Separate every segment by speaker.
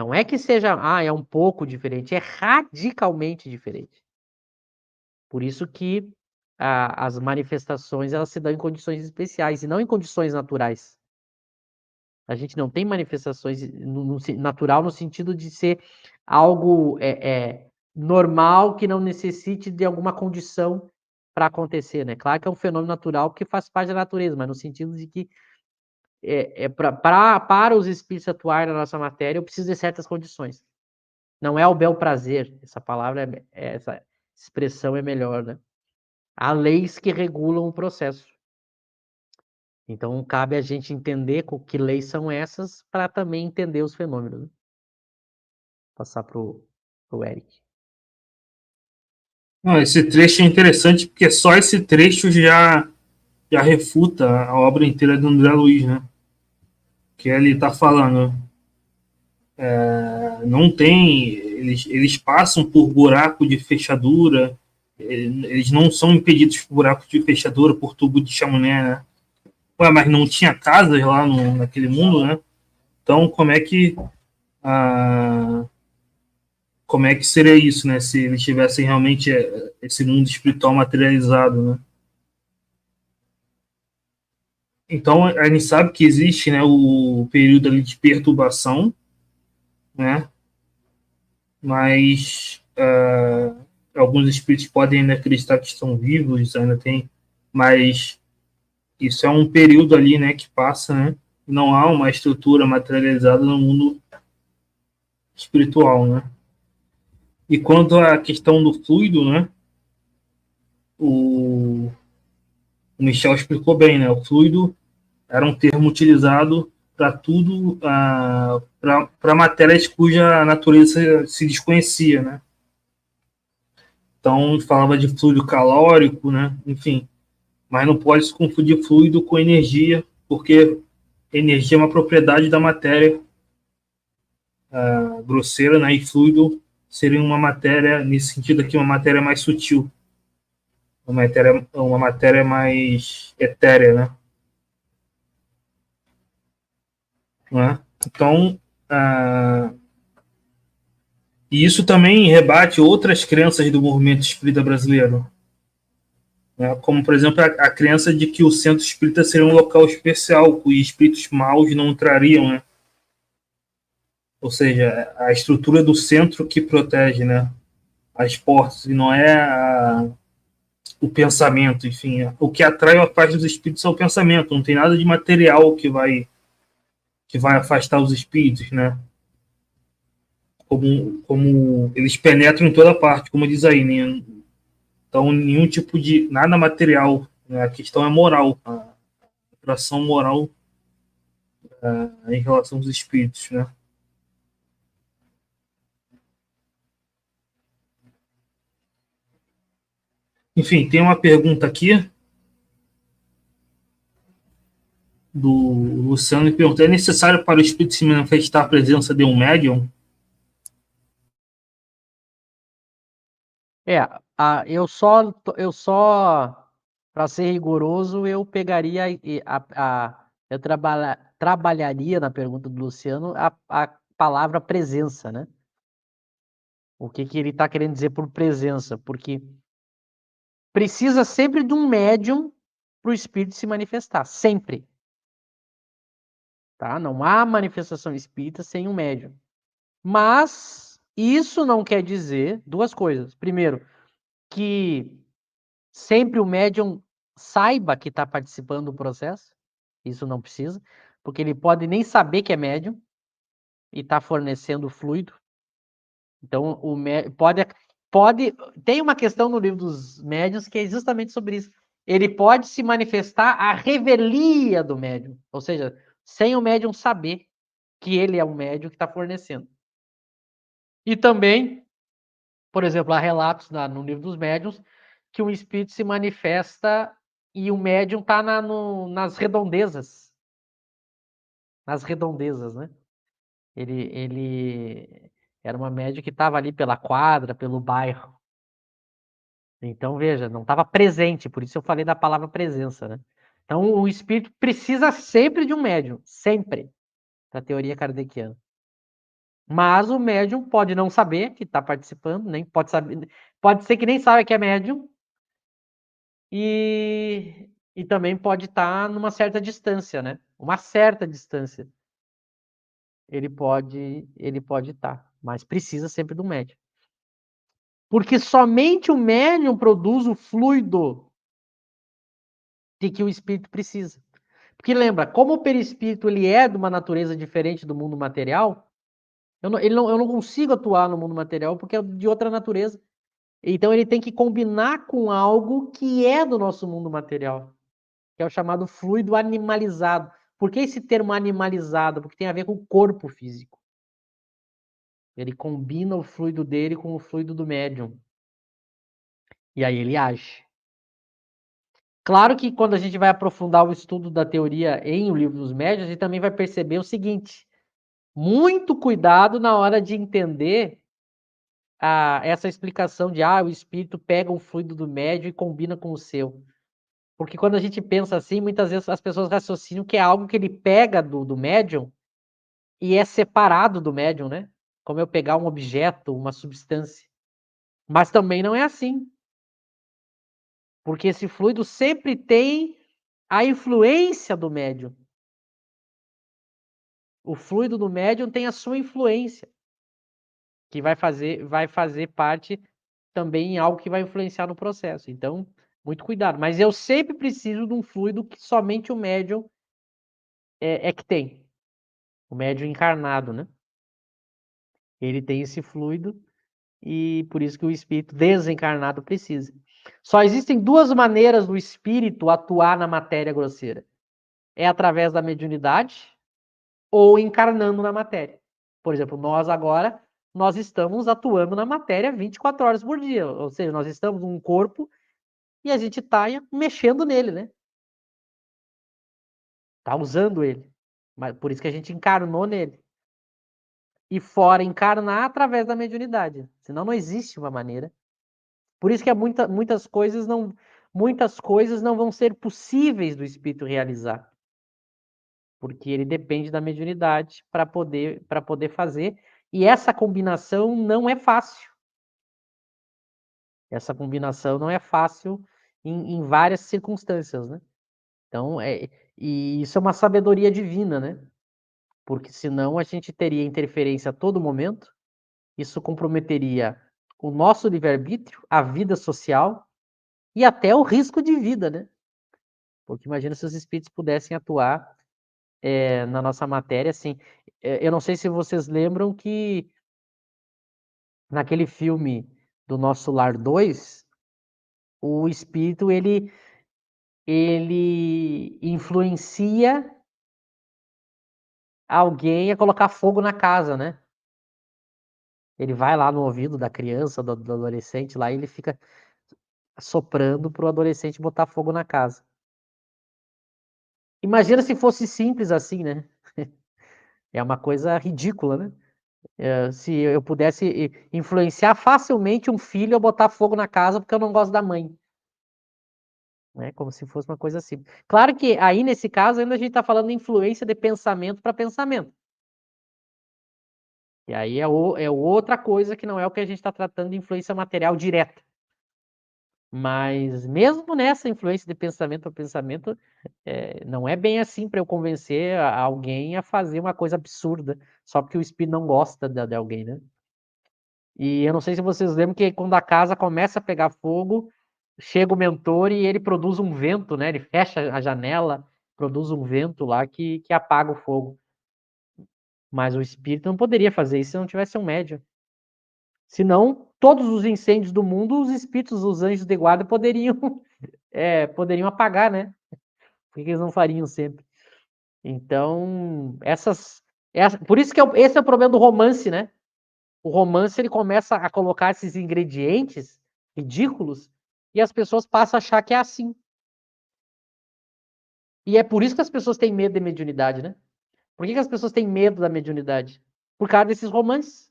Speaker 1: Não é que seja, é um pouco diferente, é radicalmente diferente. Por isso que as manifestações, elas se dão em condições especiais e não em condições naturais. A gente não tem manifestações natural no sentido de ser algo normal que não necessite de alguma condição para acontecer, né? Claro que é um fenômeno natural porque faz parte da natureza, mas no sentido de que para os espíritos atuarem na nossa matéria, eu preciso de certas condições. Não é o bel prazer, essa palavra, essa expressão é melhor, né? Há leis que regulam o processo. Então, cabe a gente entender que leis são essas para também entender os fenômenos. Né? Passar pro Eric.
Speaker 2: Não, esse trecho é interessante porque só esse trecho já refuta a obra inteira do André Luiz, né? Que ele está falando. Não tem. Eles passam por buraco de fechadura, eles não são impedidos por buraco de fechadura, por tubo de chaminé, né? Ué, mas não tinha casas lá naquele mundo, né? Então, como é que seria isso, né? Se eles tivessem realmente esse mundo espiritual materializado, né? Então, a gente sabe que existe, né, o período ali de perturbação, né? Mas alguns espíritos podem ainda acreditar que estão vivos, ainda tem, mas isso é um período ali, né, que passa, né? Não há uma estrutura materializada no mundo espiritual, né? E quanto à questão do fluido, né? O, o Michel explicou bem, né? O fluido era um termo utilizado para tudo, para matérias cuja natureza se desconhecia, né? Então, falava de fluido calórico, né? Enfim, mas não pode se confundir fluido com energia, porque energia é uma propriedade da matéria grosseira, né? E fluido seria uma matéria, nesse sentido aqui, uma matéria mais sutil, uma matéria mais etérea, né? Né? Então, e isso também rebate outras crenças do movimento espírita brasileiro, né? Como, por exemplo, a crença de que o centro espírita seria um local especial, cujos espíritos maus não entrariam, né? Ou seja, a estrutura do centro que protege, né, as portas, e não é o pensamento, enfim. O que atrai ou afasta os espíritos é o pensamento, não tem nada de material que vai afastar os espíritos, né? Como eles penetram em toda parte, como diz aí, né? Então, nenhum tipo de nada material, né? A questão é moral, a atração moral em relação aos espíritos, né? Enfim, tem uma pergunta aqui do Luciano que pergunta: é necessário para o espírito se manifestar a presença de um médium?
Speaker 1: Eu só para ser rigoroso, eu pegaria eu trabalharia na pergunta do Luciano a palavra presença, né? O que ele está querendo dizer por presença? Porque precisa sempre de um médium para o espírito se manifestar, sempre. Tá? Não há manifestação espírita sem um médium. Mas isso não quer dizer duas coisas. Primeiro, que sempre o médium saiba que está participando do processo. Isso não precisa, porque ele pode nem saber que é médium e está fornecendo fluido. Então, pode. Tem uma questão no livro dos médiuns que é justamente sobre isso. Ele pode se manifestar à revelia do médium, ou seja, sem o médium saber que ele é um médium que está fornecendo. E também, por exemplo, há relatos no livro dos médiuns que um espírito se manifesta e o médium está nas redondezas. Nas redondezas, né? Ele era uma médium que estava ali pela quadra, pelo bairro. Então, veja, não estava presente, por isso eu falei da palavra presença, né? Então, o espírito precisa sempre de um médium, sempre, da teoria kardeciana. Mas o médium pode não saber que está participando, nem pode saber, pode ser que nem saiba que é médium, e também pode estar numa certa distância, né? Uma certa distância. Ele pode estar, mas precisa sempre do médium. Porque somente o médium produz o fluido de que o espírito precisa. Porque lembra, como o perispírito ele é de uma natureza diferente do mundo material, eu não consigo atuar no mundo material porque é de outra natureza. Então ele tem que combinar com algo que é do nosso mundo material, que é o chamado fluido animalizado. Por que esse termo animalizado? Porque tem a ver com o corpo físico. Ele combina o fluido dele com o fluido do médium. E aí ele age. Claro que quando a gente vai aprofundar o estudo da teoria em O Livro dos Médiuns, a gente também vai perceber o seguinte: muito cuidado na hora de entender essa explicação de o espírito pega um fluido do médium e combina com o seu. Porque quando a gente pensa assim, muitas vezes as pessoas raciocinam que é algo que ele pega do médium e é separado do médium, né? Como eu pegar um objeto, uma substância. Mas também não é assim. Porque esse fluido sempre tem a influência do médium. O fluido do médium tem a sua influência, que vai fazer parte também em algo que vai influenciar no processo. Então, muito cuidado. Mas eu sempre preciso de um fluido que somente o médium é que tem. O médium encarnado, né? Ele tem esse fluido e por isso que o espírito desencarnado precisa. Só existem duas maneiras do espírito atuar na matéria grosseira. É através da mediunidade ou encarnando na matéria. Por exemplo, nós estamos atuando na matéria 24 horas por dia, ou seja, nós estamos num corpo e a gente está mexendo nele, né? Tá usando ele. Mas por isso que a gente encarnou nele. E fora encarnar através da mediunidade. Senão não existe uma maneira. Por isso que muitas coisas não vão ser possíveis do espírito realizar. Porque ele depende da mediunidade para poder fazer. E essa combinação não é fácil. Essa combinação não é fácil em várias circunstâncias, né? Então, e isso é uma sabedoria divina, né? Porque senão a gente teria interferência a todo momento, isso comprometeria o nosso livre-arbítrio, a vida social e até o risco de vida, né? Porque imagina se os espíritos pudessem atuar na nossa matéria, assim. Eu não sei se vocês lembram que naquele filme do Nosso Lar 2, o espírito ele influencia alguém a colocar fogo na casa, né? Ele vai lá no ouvido da criança, do adolescente lá, e ele fica soprando pro adolescente botar fogo na casa. Imagina se fosse simples assim, né? É uma coisa ridícula, né? Se eu pudesse influenciar facilmente um filho a botar fogo na casa porque eu não gosto da mãe. Né? Como se fosse uma coisa simples. Claro que aí, nesse caso, ainda a gente está falando de influência de pensamento para pensamento. E aí é outra coisa que não é o que a gente está tratando de influência material direta. Mas mesmo nessa influência de pensamento a pensamento, não é bem assim para eu convencer alguém a fazer uma coisa absurda, só porque o espírito não gosta de alguém, né? E eu não sei se vocês lembram que quando a casa começa a pegar fogo, chega o mentor e ele produz um vento, né? Ele fecha a janela, produz um vento lá que apaga o fogo. Mas o espírito não poderia fazer isso se não tivesse um médium. Senão, todos os incêndios do mundo, os espíritos, os anjos de guarda poderiam apagar, né? Por que eles não fariam sempre? Então, por isso que esse é o problema do romance, né? O romance ele começa a colocar esses ingredientes ridículos e as pessoas passam a achar que é assim. E é por isso que as pessoas têm medo de mediunidade, né? Por que as pessoas têm medo da mediunidade? Por causa desses romances.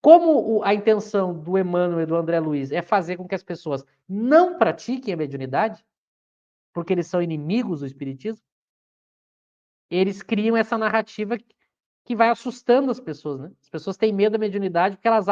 Speaker 1: Como a intenção do Emmanuel e do André Luiz é fazer com que as pessoas não pratiquem a mediunidade, porque eles são inimigos do espiritismo, eles criam essa narrativa que vai assustando as pessoas, né? As pessoas têm medo da mediunidade porque elas